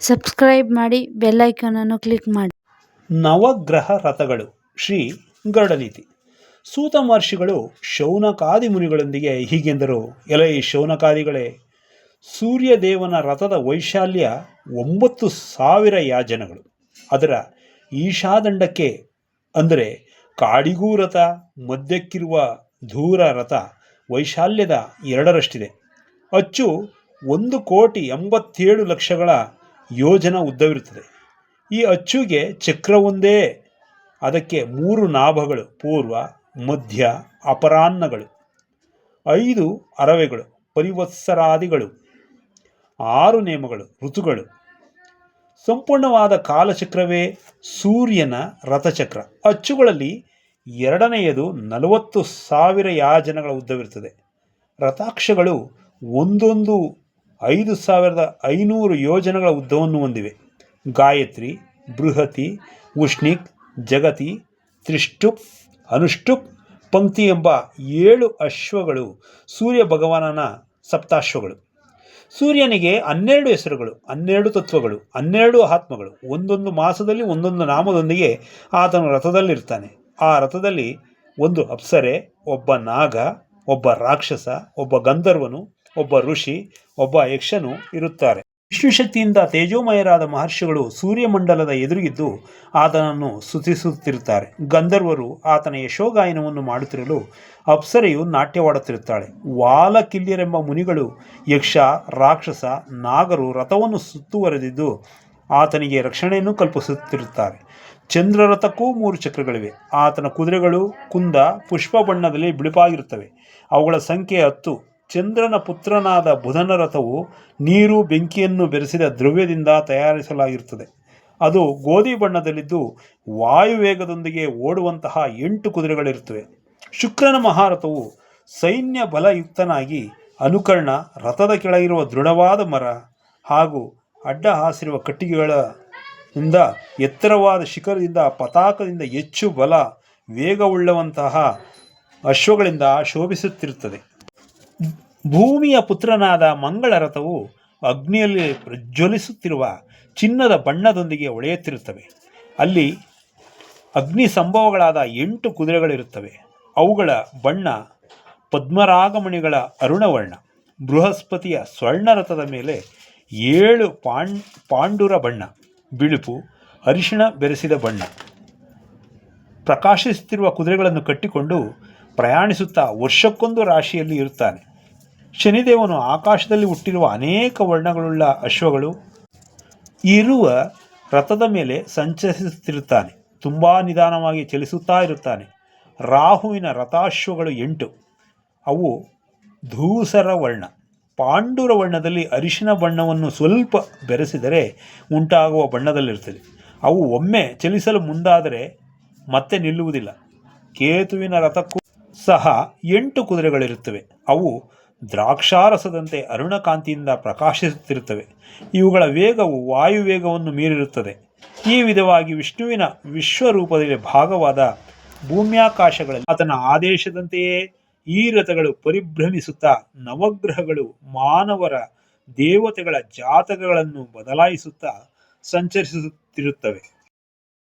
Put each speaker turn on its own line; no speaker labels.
Subscribe ಮಾಡಿ bell ಐಕಾನನ್ನು click ಮಾಡಿ.
ನವಗ್ರಹ ರಥಗಳು. ಶ್ರೀ ಗರುಡನೀತಿ. ಸೂತ ಮಹರ್ಷಿಗಳು ಶೌನಕಾದಿ ಮುನಿಗಳೊಂದಿಗೆ ಹೀಗೆಂದರು: ಎಲೈ ಶೌನಕಾದಿಗಳೇ, ಸೂರ್ಯದೇವನ ರಥದ ವೈಶಾಲ್ಯ 9,000 ಯಾಜನಗಳು. ಅದರ ಈಶಾದಂಡಕ್ಕೆ ಅಂದರೆ ಕಾಡಿಗೂ ರಥ, ಮಧ್ಯಕ್ಕಿರುವ ಧೂರ ರಥ ವೈಶಾಲ್ಯದ 2ರಷ್ಟಿದೆ. ಅಚ್ಚು 1,87,00,000 ಯೋಜನ ಉದ್ದವಿರುತ್ತದೆ. ಈ ಅಚ್ಚುಗೆ ಚಕ್ರವೊಂದೇ. ಅದಕ್ಕೆ 3 ನಾಭಗಳು, ಪೂರ್ವ, ಮಧ್ಯ, ಅಪರಾಹ್ನಗಳು, 5 ಅರವೆಗಳು, ಪರಿವತ್ಸರಾದಿಗಳು, 6 ನೇಮಗಳು, ಋತುಗಳು. ಸಂಪೂರ್ಣವಾದ ಕಾಲಚಕ್ರವೇ ಸೂರ್ಯನ ರಥಚಕ್ರ. ಅಚ್ಚುಗಳಲ್ಲಿ 2ನೆಯದು 40,000 ಯಾಜನಗಳ ಉದ್ದವಿರುತ್ತದೆ. ರಥಾಕ್ಷಗಳು ಒಂದೊಂದು 5,500 ಯೋಜನಗಳ ಉದ್ದವನ್ನು ಹೊಂದಿವೆ. ಗಾಯತ್ರಿ, ಬೃಹತಿ, ಉಷ್ಣಿಕ್, ಜಗತಿ, ತ್ರಿಷ್ಟುಪ್, ಅನುಷ್ಟುಪ್, ಪಂಕ್ತಿ ಎಂಬ 7 ಅಶ್ವಗಳು ಸೂರ್ಯ ಭಗವಾನನ ಸಪ್ತಾಶ್ವಗಳು. ಸೂರ್ಯನಿಗೆ 12 ಹೆಸರುಗಳು, 12 ತತ್ವಗಳು, 12 ಆತ್ಮಗಳು. ಒಂದೊಂದು ಮಾಸದಲ್ಲಿ ಒಂದೊಂದು ನಾಮದೊಂದಿಗೆ ಆತನು ರಥದಲ್ಲಿರ್ತಾನೆ. ಆ ರಥದಲ್ಲಿ ಒಂದು ಅಪ್ಸರೆ, ಒಬ್ಬ ನಾಗ, ಒಬ್ಬ ರಾಕ್ಷಸ, ಒಬ್ಬ ಗಂಧರ್ವನು, ಒಬ್ಬ ಋಷಿ, ಒಬ್ಬ ಯಕ್ಷನು ಇರುತ್ತಾರೆ. ವಿಷ್ಣುಶಕ್ತಿಯಿಂದ ತೇಜೋಮಯರಾದ ಮಹರ್ಷಿಗಳು ಸೂರ್ಯಮಂಡಲದ ಎದುರಿಗಿದ್ದು ಆತನನ್ನು ಸ್ತುತಿಸುತ್ತಿರುತ್ತಾರೆ. ಗಂಧರ್ವರು ಆತನ ಯಶೋಗಾಯನವನ್ನು ಮಾಡುತ್ತಿರಲು ಅಪ್ಸರೆಯು ನಾಟ್ಯವಾಡುತ್ತಿರುತ್ತಾಳೆ. ವಾಲಕಿಲ್ಯರೆಂಬ ಮುನಿಗಳು, ಯಕ್ಷ, ರಾಕ್ಷಸ, ನಾಗರು ರಥವನ್ನು ಸುತ್ತುವರೆದಿದ್ದು ಆತನಿಗೆ ರಕ್ಷಣೆಯನ್ನು ಕಲ್ಪಿಸುತ್ತಿರುತ್ತಾರೆ. ಚಂದ್ರರಥಕ್ಕೂ 3 ಚಕ್ರಗಳಿವೆ. ಆತನ ಕುದುರೆಗಳು ಕುಂದ ಪುಷ್ಪ ಬಣ್ಣದಲ್ಲಿ ಬಿಳುಪಾಗಿರುತ್ತವೆ. ಅವುಗಳ ಸಂಖ್ಯೆ 10. ಚಂದ್ರನ ಪುತ್ರನಾದ ಬುಧನ ರಥವು ನೀರು ಬೆಂಕಿಯನ್ನು ಬೆರೆಸಿದ ದ್ರವ್ಯದಿಂದ ತಯಾರಿಸಲಾಗಿರುತ್ತದೆ. ಅದು ಗೋಧಿ ಬಣ್ಣದಲ್ಲಿದ್ದು ವಾಯುವೇಗದೊಂದಿಗೆ ಓಡುವಂತಹ 8 ಕುದುರೆಗಳಿರುತ್ತವೆ. ಶುಕ್ರನ ಮಹಾರಥವು ಸೈನ್ಯ ಬಲಯುಕ್ತನಾಗಿ ಅನುಕರ್ಣ, ರಥದ ಕೆಳಗಿರುವ ದೃಢವಾದ ಮರ ಹಾಗೂ ಅಡ್ಡ ಹಾಸಿರುವ ಕಟ್ಟಿಗೆಗಳಿಂದ ಎತ್ತರವಾದ ಶಿಖರದಿಂದ ಪತಾಕದಿಂದ ಹೆಚ್ಚು ಬಲ ವೇಗವುಳ್ಳವಂತಹ ಅಶ್ವಗಳಿಂದ ಶೋಭಿಸುತ್ತಿರುತ್ತದೆ. ಭೂಮಿಯ ಪುತ್ರನಾದ ಮಂಗಳ ರಥವು ಅಗ್ನಿಯಲ್ಲಿ ಪ್ರಜ್ವಲಿಸುತ್ತಿರುವ ಚಿನ್ನದ ಬಣ್ಣದೊಂದಿಗೆ ಹೊಳೆಯುತ್ತಿರುತ್ತವೆ. ಅಲ್ಲಿ ಅಗ್ನಿ ಸಂಭವಗಳಾದ 8 ಕುದುರೆಗಳಿರುತ್ತವೆ. ಅವುಗಳ ಬಣ್ಣ ಪದ್ಮರಾಗಮಣಿಗಳ ಅರುಣವರ್ಣ. ಬೃಹಸ್ಪತಿಯ ಸ್ವರ್ಣರಥದ ಮೇಲೆ 7 ಪಾಂಡುರ ಬಣ್ಣ, ಬಿಳುಪು, ಅರಿಶಿಣ ಬೆರೆಸಿದ ಬಣ್ಣ ಪ್ರಕಾಶಿಸುತ್ತಿರುವ ಕುದುರೆಗಳನ್ನು ಕಟ್ಟಿಕೊಂಡು ಪ್ರಯಾಣಿಸುತ್ತಾ ವರ್ಷಕ್ಕೊಂದು ರಾಶಿಯಲ್ಲಿ ಇರುತ್ತಾನೆ. ಶನಿದೇವನು ಆಕಾಶದಲ್ಲಿ ಹುಟ್ಟಿರುವ ಅನೇಕ ವರ್ಣಗಳುಳ್ಳ ಅಶ್ವಗಳು ಇರುವ ರಥದ ಮೇಲೆ ಸಂಚರಿಸುತ್ತಿರುತ್ತಾನೆ. ತುಂಬ ನಿಧಾನವಾಗಿ ಚಲಿಸುತ್ತಾ ಇರುತ್ತಾನೆ. ರಾಹುವಿನ ರಥಾಶ್ವಗಳು 8. ಅವು ಧೂಸರ ವರ್ಣ. ಪಾಂಡುರ ವರ್ಣದಲ್ಲಿ ಅರಿಶಿನ ಬಣ್ಣವನ್ನು ಸ್ವಲ್ಪ ಬೆರೆಸಿದರೆ ಉಂಟಾಗುವ ಬಣ್ಣದಲ್ಲಿರುತ್ತದೆ. ಅವು ಒಮ್ಮೆ ಚಲಿಸಲು ಮುಂದಾದರೆ ಮತ್ತೆ ನಿಲ್ಲುವುದಿಲ್ಲ. ಕೇತುವಿನ ರಥಕ್ಕೂ ಸಹ 8 ಕುದುರೆಗಳಿರುತ್ತವೆ. ಅವು ದ್ರಾಕ್ಷಾರಸದಂತೆ ಅರುಣಕಾಂತಿಯಿಂದ ಪ್ರಕಾಶಿಸುತ್ತಿರುತ್ತವೆ. ಇವುಗಳ ವೇಗವು ವಾಯುವೇಗವನ್ನು ಮೀರಿರುತ್ತದೆ. ಈ ವಿಧವಾಗಿ ವಿಷ್ಣುವಿನ ವಿಶ್ವರೂಪದಲ್ಲಿ ಭಾಗವಾದ ಭೂಮ್ಯಾಕಾಶಗಳಲ್ಲಿ ಆತನ ಆದೇಶದಂತೆಯೇ ಈ ರಥಗಳು ಪರಿಭ್ರಮಿಸುತ್ತಾ ನವಗ್ರಹಗಳು, ಮಾನವರ, ದೇವತೆಗಳ ಜಾತಕಗಳನ್ನು ಬದಲಾಯಿಸುತ್ತಾ ಸಂಚರಿಸುತ್ತಿರುತ್ತವೆ.